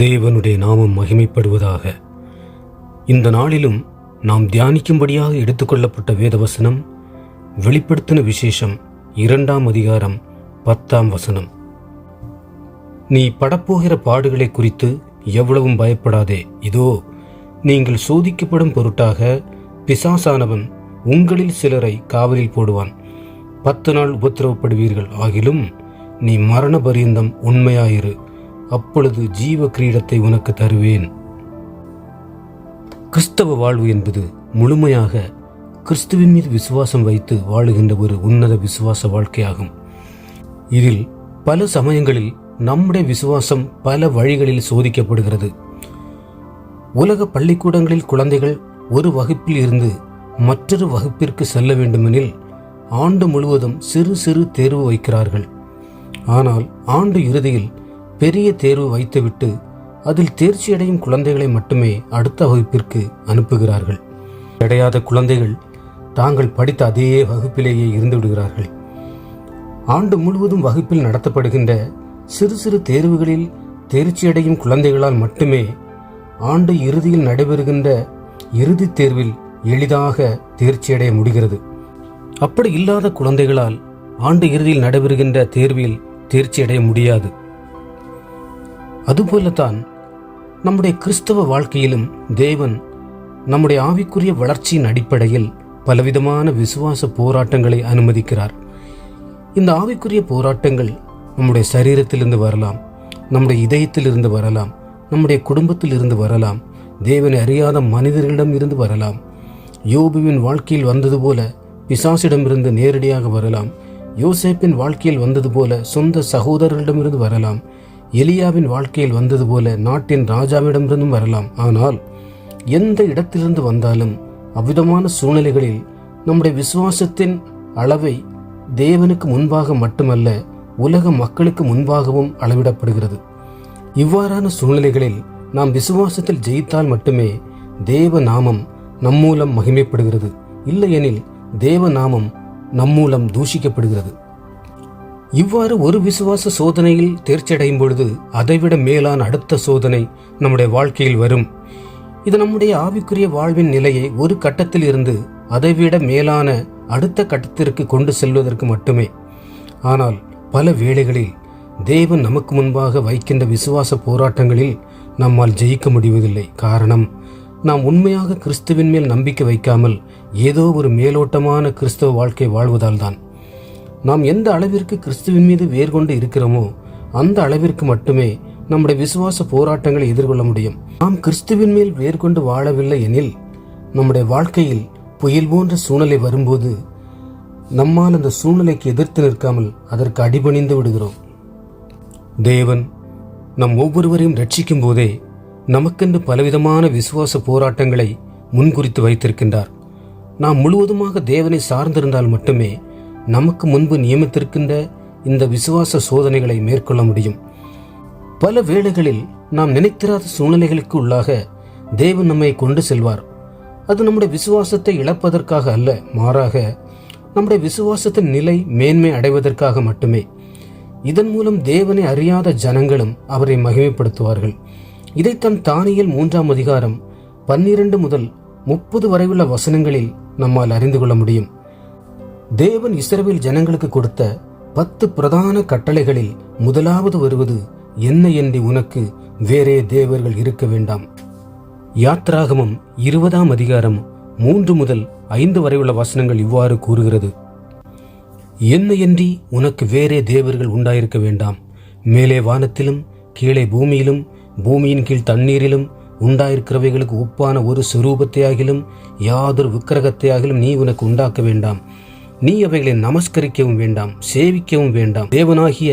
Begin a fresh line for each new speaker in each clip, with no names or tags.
தேவனுடைய நாமம் மகிமைப்படுவதாக. இந்த நாளிலும் நாம் தியானிக்கும்படியாக எடுத்துக்கொள்ளப்பட்ட வேதவசனம் வெளிப்படுத்தின விசேஷம் 2ஆம் அதிகாரம் 10ஆம் வசனம். நீ படப்போகிற பாடுகளை குறித்து எவ்வளவும் பயப்படாதே. இதோ, நீங்கள் சோதிக்கப்படும் பொருட்டாக பிசாசானவன் உங்களில் சிலரை காவலில் போடுவான். 10 நாள் உபத்திரவப்படுவீர்கள். ஆகிலும் நீ மரண பரியந்தம் உண்மையாயிரு, அப்பொழுது ஜீவ கிரீடத்தை உனக்கு தருவேன். கிறிஸ்தவ வாழ்வு என்பது முழுமையாக கிறிஸ்துவின் மீது விசுவாசம் வைத்து வாழுகின்ற ஒரு உன்னத விசுவாச வாழ்க்கையாகும். இதில் பல சமயங்களில் நம்முடைய விசுவாசம் பல வழிகளில் சோதிக்கப்படுகிறது. உலக பள்ளிக்கூடங்களில் குழந்தைகள் ஒரு வகுப்பில் இருந்து மற்றொரு வகுப்பிற்கு செல்ல வேண்டுமெனில் ஆண்டு முழுவதும் சிறு சிறு தேர்வு வைக்கிறார்கள். ஆனால் ஆண்டு இறுதியில் பெரிய தேர்வு வைத்துவிட்டு அதில் தேர்ச்சியடையும் குழந்தைகளை மட்டுமே அடுத்த வகுப்பிற்கு அனுப்புகிறார்கள். அடையாத குழந்தைகள் தாங்கள் படித்த அதே வகுப்பிலேயே இருந்து விடுகிறார்கள். ஆண்டு முழுவதும் வகுப்பில் நடத்தப்படுகின்ற சிறு சிறு தேர்வுகளில் தேர்ச்சியடையும் குழந்தைகளால் மட்டுமே ஆண்டு இறுதியில் நடைபெறுகின்ற இறுதித் தேர்வில் எளிதாக தேர்ச்சியடைய முடிகிறது. அப்படி இல்லாத குழந்தைகளால் ஆண்டு இறுதியில் நடைபெறுகின்ற தேர்வில் தேர்ச்சியடைய முடியாது. அதுபோலத்தான் நம்முடைய கிறிஸ்தவ வாழ்க்கையிலும் தேவன் நம்முடைய ஆவிக்குரிய வளர்ச்சியின் அடிப்படையில் பலவிதமான விசுவாச போராட்டங்களை அனுமதிக்கிறார். இந்த ஆவிக்குரிய போராட்டங்கள் நம்முடைய சரீரத்திலிருந்து வரலாம், நம்முடைய இதயத்திலிருந்து வரலாம், நம்முடைய குடும்பத்தில் இருந்து வரலாம், தேவனை அறியாத மனிதர்களிடம் இருந்து வரலாம். யோபுவின் வாழ்க்கையில் வந்தது போல பிசாசிடமிருந்து நேரடியாக வரலாம். யோசேப்பின் வாழ்க்கையில் வந்தது போல சொந்த சகோதரர்களிடமிருந்து வரலாம். எலியாவின் வாழ்க்கையில் வந்தது போல நாட்டின் ராஜாவிடமிருந்தும் வரலாம். ஆனால் எந்த இடத்திலிருந்து வந்தாலும் அவ்விதமான சூழ்நிலைகளில் நம்முடைய விசுவாசத்தின் அளவை தேவனுக்கு முன்பாக மட்டுமல்ல, உலக மக்களுக்கு முன்பாகவும் அளவிடப்படுகிறது. இவ்வாறான சூழ்நிலைகளில் நாம் விசுவாசத்தில் ஜெயித்தால் மட்டுமே தேவ நாமம் நம்மூலம் மகிமைப்படுகிறது. இல்லையெனில் தேவ நாமம் நம்மூலம் தூஷிக்கப்படுகிறது. இவ்வாறு ஒரு விசுவாச சோதனையில் தேர்ச்சியடையும் பொழுது அதைவிட மேலான அடுத்த சோதனை நம்முடைய வாழ்க்கையில் வரும். இது நம்முடைய ஆவிக்குரிய வாழ்வின் நிலையை ஒரு கட்டத்தில் இருந்து அதைவிட மேலான அடுத்த கட்டத்திற்கு கொண்டு செல்வதற்கு மட்டுமே. ஆனால் பல வேளைகளில் தேவன் நமக்கு முன்பாக வைக்கின்ற விசுவாச போராட்டங்களில் நம்மால் ஜெயிக்க முடிவதில்லை. காரணம், நாம் உண்மையாக கிறிஸ்துவின் மேல் நம்பிக்கை வைக்காமல் ஏதோ ஒரு மேலோட்டமான கிறிஸ்தவ வாழ்க்கை வாழ்வதால் தான். நாம் எந்த அளவிற்கு கிறிஸ்துவின் மீது வேர் கொண்டு இருக்கிறோமோ அந்த அளவிற்கு மட்டுமே நம்முடைய விசுவாச போராட்டங்களை எதிர்கொள்ள முடியும். நாம் கிறிஸ்துவின் மேல் வேர் கொண்டு வாழவில்லை எனில் நம்முடைய வாழ்க்கையில் புயல் போன்ற சூழ்நிலை வரும்போது நம்மால் அந்த சூழ்நிலைக்கு எதிர்த்து நிற்காமல் அதற்கு அடிபணிந்து விடுகிறோம். தேவன் நம் ஒவ்வொருவரையும் ரட்சிக்கும் போதே நமக்கென்று பலவிதமான விசுவாச போராட்டங்களை முன்குறித்து வைத்திருக்கின்றார். நாம் முழுவதுமாக தேவனை சார்ந்திருந்தால் மட்டுமே நமக்கு முன்பு நியமித்திருக்கின்ற இந்த விசுவாச சோதனைகளை மேற்கொள்ள முடியும். பல வேளைகளில் நாம் நினைத்திராத சூழ்நிலைகளுக்கு உள்ளாக தேவன் நம்மை கொண்டு செல்வார். அது நம்முடைய விசுவாசத்தை இழப்பதற்காக அல்ல, மாறாக நம்முடைய விசுவாசத்தின் நிலை மேன்மை அடைவதற்காக மட்டுமே. இதன் மூலம் தேவனை அறியாத ஜனங்களும் அவரை மகிமைப்படுத்துவார்கள். இதைத்தான் தானியேல் 3ஆம் அதிகாரம் 12 முதல் 30 வரை உள்ள வசனங்களில் நம்மால் அறிந்து கொள்ள முடியும். தேவன் இஸ்ரவேல் ஜனங்களுக்கு கொடுத்த 10 பிரதான கட்டளைகளில் முதலாவது வருவது, என்னையன்றி உனக்கு வேறே தேவர்கள் இருக்க வேண்டாம். யாத்ராகமம் 20ஆம் அதிகாரம் 3 முதல் 5 வரை உள்ள வசனங்கள் இவ்வாறு கூறுகிறது. என்னையன்றி உனக்கு வேறே தேவர்கள் உண்டாயிருக்க வேண்டாம். மேலே வானத்திலும் கீழே பூமியிலும் பூமியின் கீழ் தண்ணீரிலும் உண்டாயிருக்கிறவைகளுக்கு ஒப்பான ஒரு சுரூபத்தையாகிலும் யாதொரு விக்கிரகத்தையாகிலும் நீ உனக்கு உண்டாக்க வேண்டாம். நீ அவைகளை நமஸ்கரிக்கவும் வேண்டாம், சேவிக்கவும் வேண்டாம். தேவனாகிய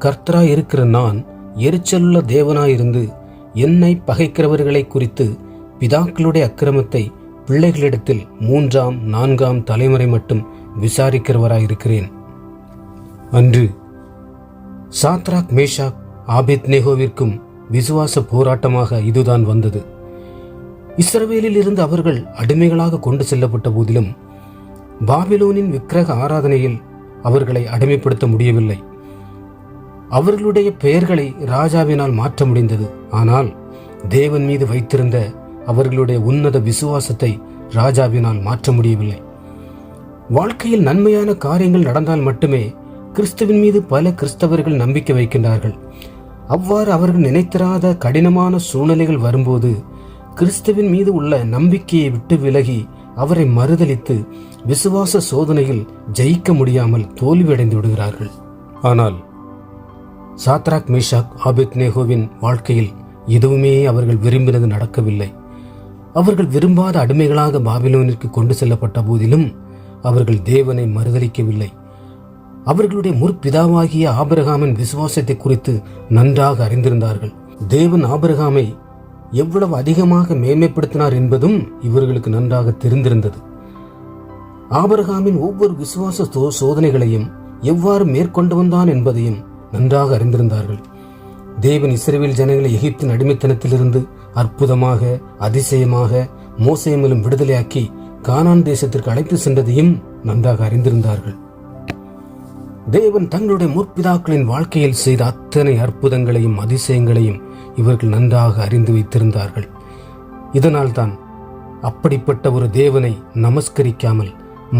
கர்த்தராய் இருக்கிற நான் எரிச்சலுள்ள தேவனாயிருந்து என்னை பகைக்கிறவர்களை குறித்து பிதாக்களுடைய அக்கிரமத்தை பிள்ளைகளிடத்தில் 3ஆம் 4ஆம் தலைமுறை மட்டும் விசாரிக்கிறவராயிருக்கிறேன். அன்று சாத்ராக், மேஷாக், ஆபேத்நேகோவிற்கும் விசுவாச போராட்டமாக இதுதான் வந்தது. இஸ்ரவேலில் இருந்து அவர்கள் அடிமைகளாக கொண்டு செல்லப்பட்ட போதிலும் பாபிலோனின் விக்கிரக ஆராதனையில் அவர்களை அடிமைப்படுத்த முடியவில்லை. அவர்களுடைய பெயர்களை ராஜாவினால் மாற்ற முடிந்தது. ஆனால் தேவன் மீது வைத்திருந்த அவர்களுடைய உன்னத விசுவாசத்தை ராஜாவினால் மாற்ற முடியவில்லை. வாழ்க்கையில் நன்மையான காரியங்கள் நடந்தால் மட்டுமே கிறிஸ்துவின் மீது பல கிறிஸ்தவர்கள் நம்பிக்கை வைக்கின்றார்கள். அவ்வாறு அவர்கள் நினைத்திராத கடினமான சூழ்நிலைகள் வரும்போது கிறிஸ்துவின் மீது உள்ள நம்பிக்கையை விட்டு விலகி அவரை மறுதலித்து விசுவாச சோதனையில் ஜெயிக்க முடியாமல் தோல்வியடைந்து விடுகிறார்கள். ஆனால் சாத்ராக், மேஷாக், ஆபேத்நேகோவின் வாழ்க்கையில் எதுவுமே அவர்கள் விரும்பினது நடக்கவில்லை. அவர்கள் விரும்பாத அடிமைகளாக பாபிலோனிற்கு கொண்டு செல்லப்பட்ட போதிலும் அவர்கள் தேவனை மறுதலிக்கவில்லை. அவர்களுடைய முற்பிதாவாகிய ஆபிரகாமின் விசுவாசத்தை குறித்து நன்றாக அறிந்திருந்தார்கள். தேவன் ஆபிரகாமை எவ்வளவு அதிகமாக மேன்மைப்படுத்தினார் என்பதும் இவர்களுக்கு நன்றாக தெரிந்திருந்தது. ஆபிரகாமின் ஒவ்வொரு விசுவாச சோதனைகளையும் எவ்வாறு மேற்கொண்டு வந்தான் என்பதையும் நன்றாக அறிந்திருந்தார்கள். தேவன் இஸ்ரவேல் ஜனங்களை எகிப்தின் அடிமைத்தனத்திலிருந்து அற்புதமாக, அதிசயமாக மோசே மூலம் விடுதலையாக்கி கானான் தேசத்திற்கு அழைத்து சென்றதையும் நன்றாக அறிந்திருந்தார்கள். தேவன் தங்களுடைய முற்பிதாக்களின் வாழ்க்கையில் செய்த அத்தனை அற்புதங்களையும் அதிசயங்களையும் இவர்கள் நன்றாக அறிந்து வைத்திருந்தார்கள். இதனால்தான் அப்படிப்பட்ட ஒரு தேவனை நமஸ்கரிக்காமல்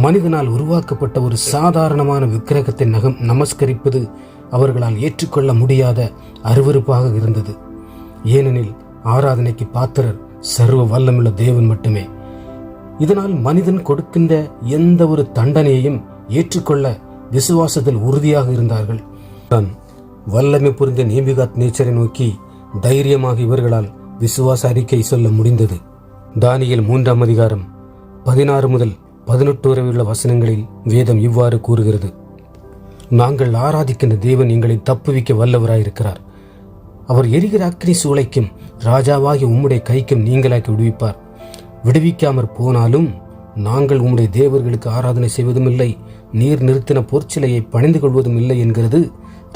மனிதனால் உருவாக்கப்பட்ட ஒரு சாதாரணமான விக்கிரகத்தை நமஸ்கரிப்பது அவர்களால் ஏற்றுக்கொள்ள முடியாத அருவருப்பாக இருந்தது. ஏனெனில் ஆராதனைக்கு பாத்திரர் சர்வ வல்லமுள்ள தேவன் மட்டுமே. இதனால் மனிதன் கொடுக்கின்ற எந்த ஒரு தண்டனையையும் ஏற்றுக்கொள்ள விசுவாசத்தில் உறுதியாக இருந்தார்கள். தான் வல்லமை புரிந்த நேபிகாத் நேச்சரை நோக்கி தைரியமாக இவர்களால் விசுவாச அறிக்கை சொல்ல முடிந்தது. தானியேல் 3ஆம் அதிகாரம் 16 முதல் 18 வரை உள்ள வசனங்களில் வேதம் இவ்வாறு கூறுகிறது: நாங்கள் ஆராதிக்கின்ற தேவன் எங்களை தப்புவிக்க வல்லவராயிருக்கிறார். அவர் எரிகிற அக்னி சூளைக்கும் ராஜாவாகி உம்முடைய கைக்கும் நீங்களாக்கி விடுவிப்பார். விடுவிக்காமற் போனாலும் நாங்கள் உம்முடைய தேவர்களுக்கு ஆராதனை செய்வதும் இல்லை, நீர் நிறுத்தின பொற்சிலையை பணிந்து கொள்வதும் இல்லை என்கிறது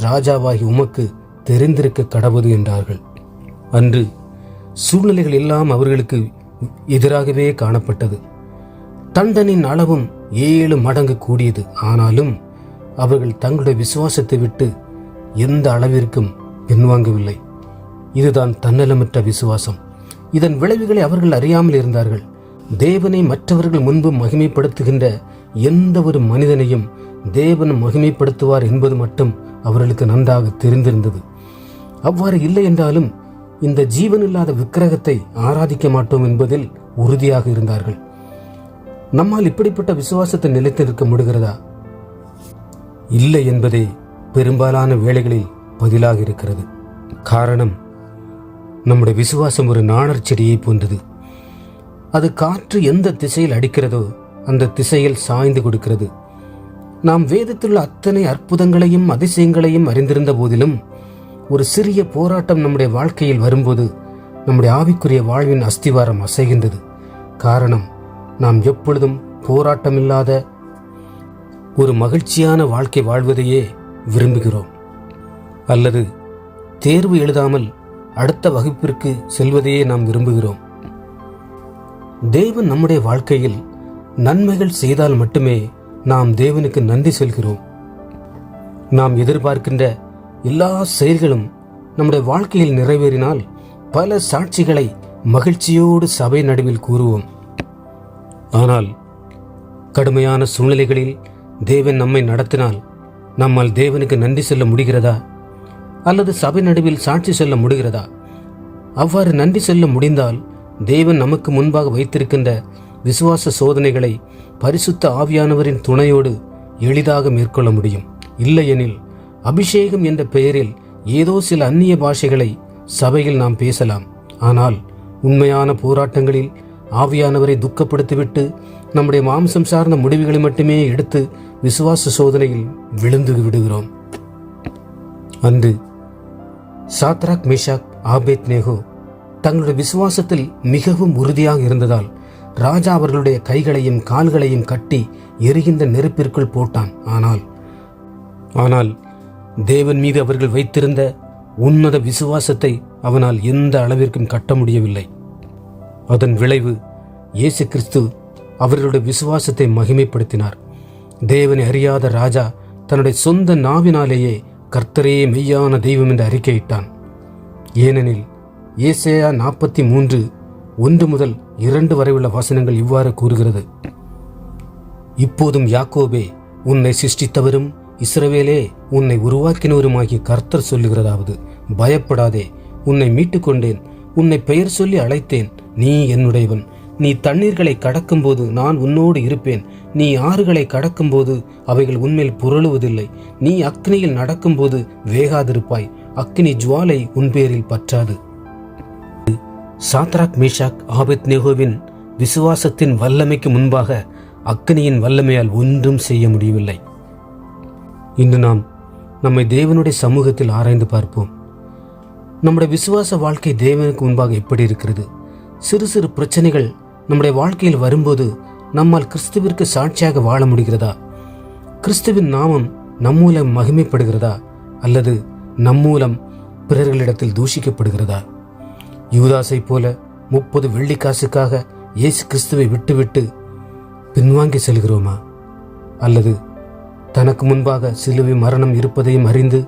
ராஜாவாகி உமக்கு தெரிந்திருக்க கடவுது என்றார்கள். அன்று சூழ்நிலைகள் எல்லாம் அவர்களுக்கு எதிராகவே காணப்பட்டது. தண்டனின் அளவும் 7 மடங்கு கூடியது. ஆனாலும் அவர்கள் தங்களுடைய விசுவாசத்தை விட்டு எந்த அளவிற்கும் பின்வாங்கவில்லை. இதுதான் தன்னலமற்ற விசுவாசம். இதன் விளைவுகளை அவர்கள் அறியாமல் இருந்தார்கள். தேவனை மற்றவர்கள் முன்பு மகிமைப்படுத்துகின்ற எந்த ஒரு மனிதனையும் தேவன் மகிமைப்படுத்துவார் என்பது மட்டும் அவர்களுக்கு நன்றாக தெரிந்திருந்தது. அவ்வாறு இல்லை என்றாலும் இந்த ஜீவனில்லாத விக்கிரகத்தை ஆராதிக்க மாட்டோம் என்பதில் உறுதியாக இருந்தார்கள். நம்மால் இப்படிப்பட்ட விசுவாசத்தை நிலைத்திருக்க முடிகிறதா? இல்லை என்பதே பெரும்பாலான வேளைகளில் பதிலாக இருக்கிறது. காரணம், நம்முடைய விசுவாசம் ஒரு நாணற் செடியை போன்றது. அது காற்று எந்த திசையில் அடிக்கிறதோ அந்த திசையில் சாய்ந்து கொடுக்கிறது. நாம் வேதத்திலுள்ள அத்தனை அற்புதங்களையும் அதிசயங்களையும் அறிந்திருந்த போதிலும் ஒரு சிறிய போராட்டம் நம்முடைய வாழ்க்கையில் வரும்போது நம்முடைய ஆவிக்குரிய வாழ்வின் அஸ்திவாரம் அசைகின்றது. காரணம், நாம் எப்பொழுதும் போராட்டமில்லாத ஒரு மகிழ்ச்சியான வாழ்க்கை வாழ்வதையே விரும்புகிறோம், அல்லது தேர்வு எழுதாமல் அடுத்த வகுப்பிற்கு செல்வதையே நாம் விரும்புகிறோம். தேவன் நம்முடைய வாழ்க்கையில் நன்மைகள் செய்தால் மட்டுமே நாம் தேவனுக்கு நன்றி சொல்கிறோம். நாம் எதிர்பார்க்கின்ற எல்லா செயல்களும் நம்முடைய வாழ்க்கையில் நிறைவேறினால் பல சாட்சிகளை மகிழ்ச்சியோடு சபை நடுவில் கூறுவோம். ஆனால் கடுமையான சூழ்நிலைகளில் தேவன் நம்மை நடத்தினால் நம்மால் தேவனுக்கு நன்றி சொல்ல முடிகிறதா? அல்லது சபை நடுவில் சாட்சி சொல்ல முடிகிறதா? அவ்வாறு நன்றி சொல்ல முடிந்தால் தேவன் நமக்கு முன்பாக வைத்திருக்கின்ற விசுவாச சோதனைகளை பரிசுத்த ஆவியானவரின் துணையோடு எளிதாக மேற்கொள்ள முடியும். இல்லையெனில் அபிஷேகம் என்ற பெயரில் ஏதோ சில அந்நிய பாஷைகளை சபையில் நாம் பேசலாம். ஆனால் உண்மையான போராட்டங்களில் ஆவியானவரை துக்கப்படுத்திவிட்டு நம்முடைய மாம்சம் சார்ந்த முடிவுகளை மட்டுமே எடுத்து விசுவாச சோதனையில் விழுந்து விடுகிறோம். அன்று சாத்ராக், மேஷாக், ஆபேத்நேகோ தங்களுடைய விசுவாசத்தில் மிகவும் உறுதியாக இருந்ததால் ராஜா அவர்களுடைய கைகளையும் கால்களையும் கட்டி எரிகின்ற நெருப்பிற்குள் போட்டான். ஆனால் தேவன் மீது அவர்கள் வைத்திருந்த உன்னத விசுவாசத்தை அவனால் எந்த அளவிற்கும் கட்ட முடியவில்லை. அதன் விளைவு, இயேசு கிறிஸ்து அவர்களுடைய விசுவாசத்தை மகிமைப்படுத்தினார். தேவனை அறியாத ராஜா தன்னுடைய சொந்த நாவினாலேயே கர்த்தரே மெய்யான தெய்வம் என்று அறிக்கையிட்டான். ஏனெனில் ஏசாயா 43:1-2 வரை உள்ள வசனங்கள் இவ்வாறு கூறுகிறது: இப்போதும் யாக்கோபே, உன்னை சிருஷ்டித்தவரும் இஸ்ரவேலே, உன்னை உருவாக்கினவருமாகிய கர்த்தர் சொல்லுகிறதாவது: பயப்படாதே, உன்னை மீட்டுக்கொண்டேன், உன்னை பெயர் சொல்லி அழைத்தேன், நீ என்னுடையவன். நீ தண்ணீர்களை கடக்கும்போது நான் உன்னோடு இருப்பேன், நீ ஆறுகளை கடக்கும்போது அவைகள் உன்மேல் புரளுவதில்லை. நீ அக்னியில் நடக்கும்போது வேகாதிருப்பாய், அக்னி ஜுவாலை உன் பேரில் பற்றாது. சாத்ராக், மேஷாக், ஆபேத்நேகோவின் விசுவாசத்தின் வல்லமைக்கு முன்பாக அக்னியின் வல்லமையால் ஒன்றும் செய்ய முடியவில்லை. இன்று நாம் நம்மை தேவனுடைய சமூகத்தில் ஆராய்ந்து பார்ப்போம். நம்முடைய விசுவாச வாழ்க்கை தேவனுக்கு முன்பாக எப்படி இருக்கிறது? சிறு சிறு பிரச்சனைகள் நம்முடைய வாழ்க்கையில் வரும்போது நம்மால் கிறிஸ்துவிற்கு சாட்சியாக வாழ முடிகிறதா? கிறிஸ்துவின் நாமம் நம்மூலம் மகிமைப்படுகிறதா? அல்லது நம்மூலம் பிறர்களிடத்தில் தூஷிக்கப்படுகிறதா? யூதாசை போல 30 வெள்ளிக்காசுக்காக இயேசு கிறிஸ்துவை விட்டுவிட்டு பின்வாங்கி செல்கிறோமா? அல்லது தனக்கு முன்பாக சிலுவை மரணம் இருப்பதையும் அறிந்து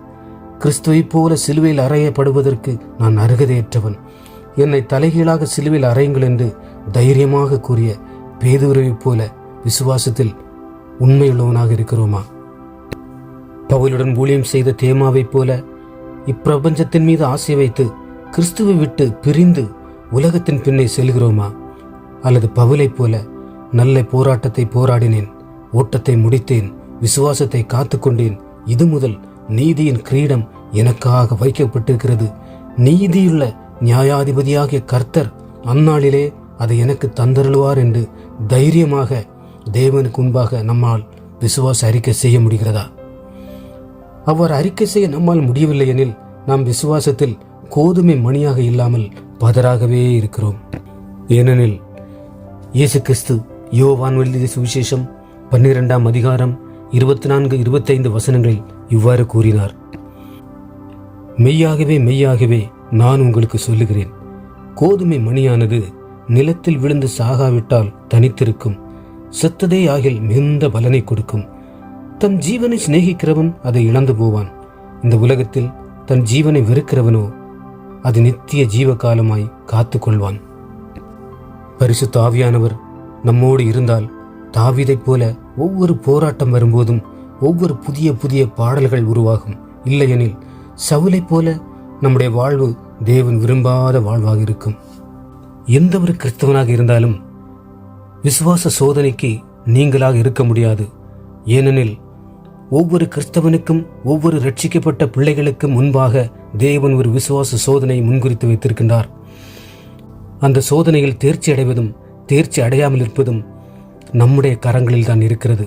கிறிஸ்துவை போல சிலுவையில் அறையப்படுவதற்கு நான் அருகதையற்றவன், என்னை தலைகீழாக சிலுவையில் அறையுங்கள் என்று தைரியமாக கூறிய பேதுருவை போல விசுவாசத்தில் உண்மையுள்ளவனாக இருக்கிறோமா? பவுலுடன் ஊழியம் செய்த தேமாவைப் போல இப்பிரபஞ்சத்தின் மீது ஆசை வைத்து கிறிஸ்துவை விட்டு பிரிந்து உலகத்தின் பின்னே செல்கிறோமா? அல்லது பவுலைப் போல நல்ல போராட்டத்தை போராடினேன், ஓட்டத்தை முடித்தேன், விசுவாசத்தை காத்துக்கொண்டேன், இது முதல் நீதியின் கிரீடம் எனக்காக வைக்கப்பட்டிருக்கிறது, நீதியுள்ள நியாயாதிபதியாகிய கர்த்தர் அந்நாளிலே அதை எனக்கு தந்தருளுவார் என்று தைரியமாக தேவனுக்கு முன்பாக நம்மால் விசுவாச அறிக்கை செய்ய முடிகிறதா? அவ்வாறு அறிக்கை செய்ய நம்மால் முடியவில்லை எனில் நாம் விசுவாசத்தில் கோதுமை மணியாக இல்லாமல் பதராகவே இருக்கிறோம். ஏனெனில் இயேசு கிறிஸ்து யோவான் எழுதிய சுவிசேஷம் 12ஆம் அதிகாரம் 24-25 வசனங்களில் இவ்வாறு கூறினார்: மெய்யாகவே மெய்யாகவே நான் உங்களுக்கு சொல்லுகிறேன், கோதுமை மணியானது நிலத்தில் விழுந்து சாகாவிட்டால் தனித்திருக்கும், செத்ததே ஆகில் மிகுந்த பலனை கொடுக்கும். தன் ஜீவனை சிநேகிக்கிறவன் அதை இழந்து போவான். இந்த உலகத்தில் தன் ஜீவனை வெறுக்கிறவனோ அது நித்திய ஜீவ காலமாய் காத்து கொள்வான். பரிசுத்த ஆவியானவர் நம்மோடு இருந்தால் தாவீதைப் போல ஒவ்வொரு போராட்டம் வரும்போதும் ஒவ்வொரு புதிய புதிய பாடல்கள் உருவாகும். இல்லையெனில் சவுலைப் போல நம்முடைய வாழ்வு தேவன் விரும்பாத வாழ்வாக இருக்கும். எந்த ஒரு கிறிஸ்தவனாக இருந்தாலும் விசுவாச சோதனைக்கு நீங்களாக இருக்க முடியாது. ஏனெனில் ஒவ்வொரு கிறிஸ்தவனுக்கும் ஒவ்வொரு ரட்சிக்கப்பட்ட பிள்ளைகளுக்கும் முன்பாக தேவன் ஒரு விசுவாச சோதனையை முன்குறித்து வைத்திருக்கின்றார். அந்த சோதனையில் தேர்ச்சி அடைவதும் தேர்ச்சி அடையாமல் இருப்பதும் நம்முடைய கரங்களில் தான் இருக்கிறது.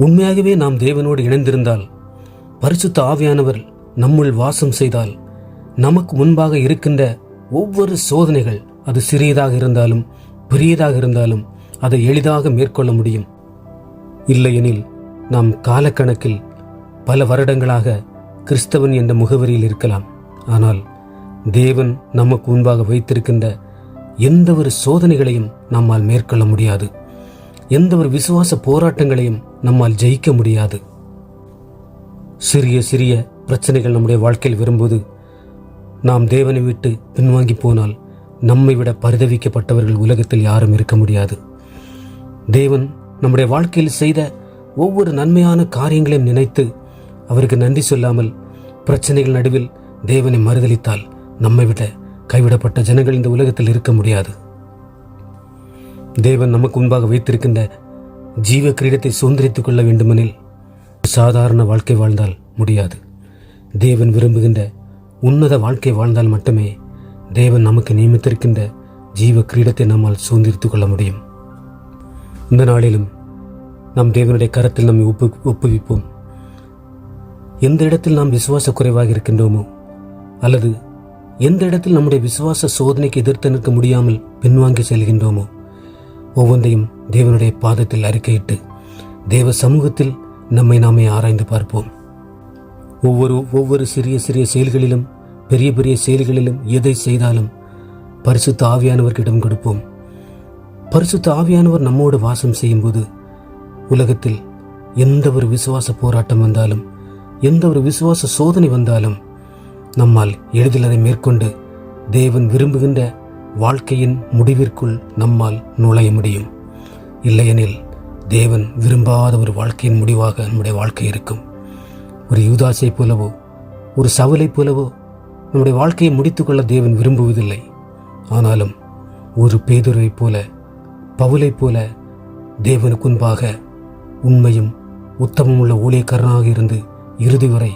உண்மையாகவே நாம் தேவனோடு இணைந்திருந்தால், பரிசுத்த ஆவியானவர் நம்முள் வாசம் செய்தால், நமக்கு முன்பாக இருக்கின்ற ஒவ்வொரு சோதனைகள், அது சிறியதாக இருந்தாலும் பெரியதாக இருந்தாலும், அதை எளிதாக மேற்கொள்ள முடியும். இல்லையெனில் நாம் காலக்கணக்கில் பல வருடங்களாக கிறிஸ்தவன் என்ற முகவரியில் இருக்கலாம். ஆனால் தேவன் நமக்கு முன்பாக வைத்திருக்கின்ற எந்த ஒரு சோதனைகளையும் நம்மால் மேற்கொள்ள முடியாது. எந்த ஒரு விசுவாச போராட்டங்களையும் நம்மால் ஜெயிக்க முடியாது. சிறிய சிறிய பிரச்சனைகள் நம்முடைய வாழ்க்கையில் வரும்போது நாம் தேவனை விட்டு பின்வாங்கி போனால் நம்மை விட பரிதவிக்கப்பட்டவர்கள் உலகத்தில் யாரும் இருக்க முடியாது. தேவன் நம்முடைய வாழ்க்கையில் செய்த ஒவ்வொரு நன்மையான காரியங்களையும் நினைத்து அவருக்கு நன்றி சொல்லாமல் பிரச்சனைகள் நடுவில் தேவனை மறுதலித்தால் நம்மை விட கைவிடப்பட்ட ஜனங்கள் இந்த உலகத்தில் இருக்க முடியாது. தேவன் நமக்கு முன்பாக வைத்திருக்கின்ற ஜீவ கிரீடத்தை சுதந்திரித்துக் கொள்ள வேண்டுமெனில் சாதாரண வாழ்க்கை வாழ்ந்தால் முடியாது. தேவன் விரும்புகின்ற உன்னத வாழ்க்கை வாழ்ந்தால் மட்டுமே தேவன் நமக்கு நியமித்திருக்கின்ற ஜீவ கிரீடத்தை நம்மால் சுதந்திரித்துக் கொள்ள முடியும். இந்த நாளிலும் நாம் தேவனுடைய கரத்தில் நம்மை ஒப்புவிப்போம். எந்த இடத்தில் நாம் விசுவாச குறைவாக இருக்கின்றோமோ, அல்லது எந்த இடத்தில் நம்முடைய விசுவாச சோதனைக்கு எதிர்த்து நிற்க முடியாமல் பின்வாங்கி செல்கின்றோமோ, ஒவ்வொன்றையும் தேவனுடைய பாதத்தில் அறிக்கையிட்டு தேவ சமூகத்தில் நம்மை நாமே ஆராய்ந்து பார்ப்போம். ஒவ்வொரு சிறிய சிறிய செயல்களிலும் பெரிய பெரிய செயல்களிலும் எதை செய்தாலும் பரிசுத்த ஆவியானவருக்கு இடம் கொடுப்போம். பரிசுத்த ஆவியானவர் நம்மோடு வாசம் செய்யும் போது உலகத்தில் எந்த ஒரு விசுவாச போராட்டம் வந்தாலும், எந்த ஒரு விசுவாச சோதனை வந்தாலும் நம்மால் எளிதில் அதை மேற்கொண்டு தேவன் விரும்புகின்ற வாழ்க்கையின் முடிவிற்குள் நம்மால் நுழைய முடியும். இல்லையெனில் தேவன் விரும்பாத ஒரு வாழ்க்கையின் முடிவாக நம்முடைய வாழ்க்கை இருக்கும். ஒரு யூதாசை போலவோ ஒரு சவுலை போலவோ நம்முடைய வாழ்க்கையை முடித்துக்கொள்ள தேவன் விரும்புவதில்லை. ஆனாலும் ஒரு பேதுருவை போல, பவுலை போல தேவனுக்கு முன்பாக உண்மையும் உத்தமமுள்ள ஊழியக்காரனாக இருந்து இறுதி வரை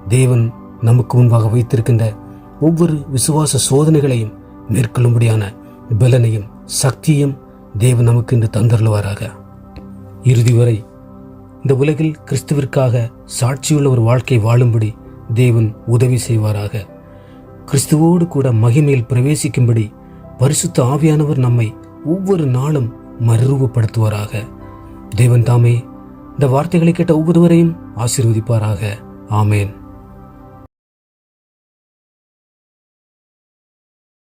தேவன் நமக்கு முன்பாக வைத்திருக்கின்ற ஒவ்வொரு விசுவாச சோதனைகளையும் மேற்கொள்ளும்படியான பலனையும் சக்தியும் தேவன் நமக்கு இன்று தந்தருள்வாராக. இறுதி வரை இந்த உலகில் கிறிஸ்துவிற்காக சாட்சியுள்ள ஒரு வாழ்க்கை வாழும்படி தேவன் உதவி செய்வாராக. கிறிஸ்துவோடு கூட மகிமையில் பிரவேசிக்கும்படி பரிசுத்த ஆவியானவர் நம்மை ஒவ்வொரு நாளும் மறுரூபப்படுத்துவாராக. தேவன் தாமே இந்த வார்த்தைகளை கேட்ட ஒவ்வொருவரையும் ஆசீர்வதிப்பாராக. ஆமேன்.